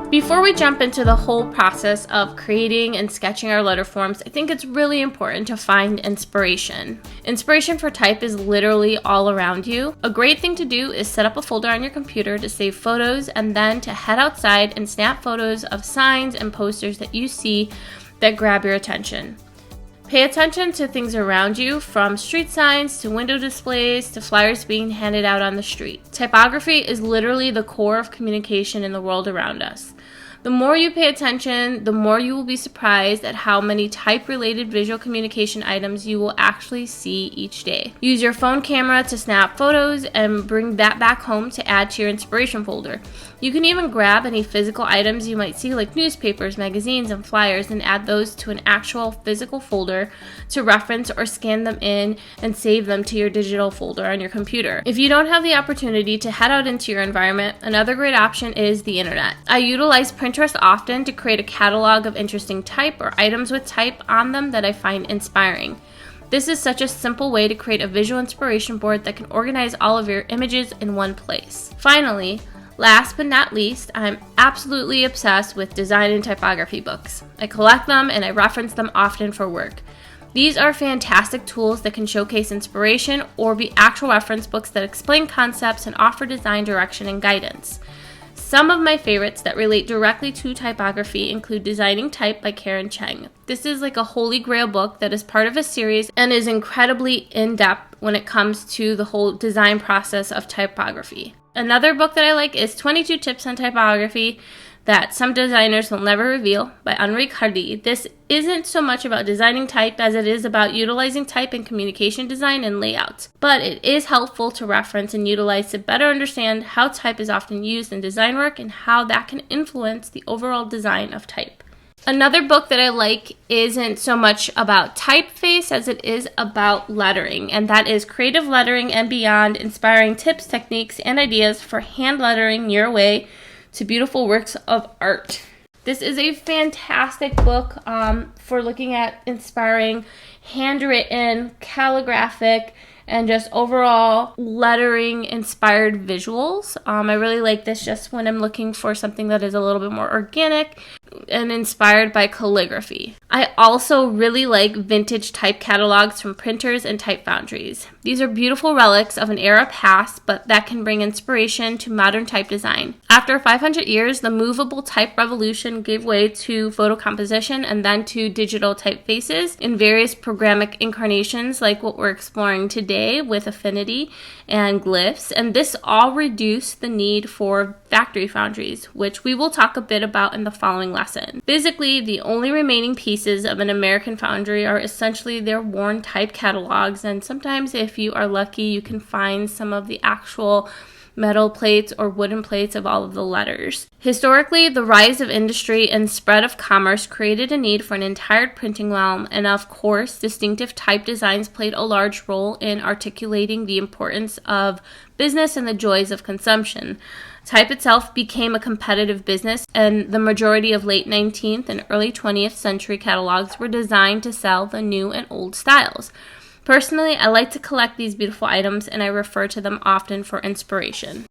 Before we jump into the whole process of creating and sketching our letter forms, I think it's really important to find inspiration. Inspiration for type is literally all around you. A great thing to do is set up a folder on your computer to save photos and then to head outside and snap photos of signs and posters that you see that grab your attention. Pay attention to things around you, from street signs to window displays to flyers being handed out on the street. Typography is literally the core of communication in the world around us. The more you pay attention, the more you will be surprised at how many type-related visual communication items you will actually see each day. Use your phone camera to snap photos and bring that back home to add to your inspiration folder. You can even grab any physical items you might see, like newspapers, magazines, and flyers, and add those to an actual physical folder to reference or scan them in and save them to your digital folder on your computer. If you don't have the opportunity to head out into your environment, another great option is the internet. I utilize Pinterest often to create a catalog of interesting type or items with type on them that I find inspiring. This is such a simple way to create a visual inspiration board that can organize all of your images in one place. Finally, last but not least, I'm absolutely obsessed with design and typography books. I collect them and I reference them often for work. These are fantastic tools that can showcase inspiration or be actual reference books that explain concepts and offer design direction and guidance. Some of my favorites that relate directly to typography include Designing Type by Karen Cheng. This is like a holy grail book that is part of a series and is incredibly in-depth when it comes to the whole design process of typography. Another book that I like is 22 Tips on Typography That Some Designers Will Never Reveal by Enrique Hardy. This isn't so much about designing type as it is about utilizing type in communication design and layout, but it is helpful to reference and utilize to better understand how type is often used in design work and how that can influence the overall design of type. Another book that I like isn't so much about typeface as it is about lettering, and that is Creative Lettering and Beyond, Inspiring Tips, Techniques, and Ideas for Hand Lettering Your Way to Beautiful Works of Art. This is a fantastic book for looking at inspiring handwritten, calligraphic, and just overall lettering inspired visuals. I really like this just when I'm looking for something that is a little bit more organic and inspired by calligraphy. I also really like vintage type catalogs from printers and type foundries. These are beautiful relics of an era past, but that can bring inspiration to modern type design. After 500 years, the movable type revolution gave way to photo composition and then to digital typefaces in various programmatic incarnations like what we're exploring today with Affinity and Glyphs, and this all reduced the need for factory foundries, which we will talk a bit about in the following lesson. Physically, the only remaining pieces of an American foundry are essentially their worn type catalogs, and sometimes if you are lucky, you can find some of the actual metal plates or wooden plates of all of the letters. Historically, the rise of industry and spread of commerce created a need for an entire printing realm, and of course, distinctive type designs played a large role in articulating the importance of business and the joys of consumption. Type itself became a competitive business, and the majority of late 19th and early 20th century catalogs were designed to sell the new and old styles. Personally, I like to collect these beautiful items and I refer to them often for inspiration.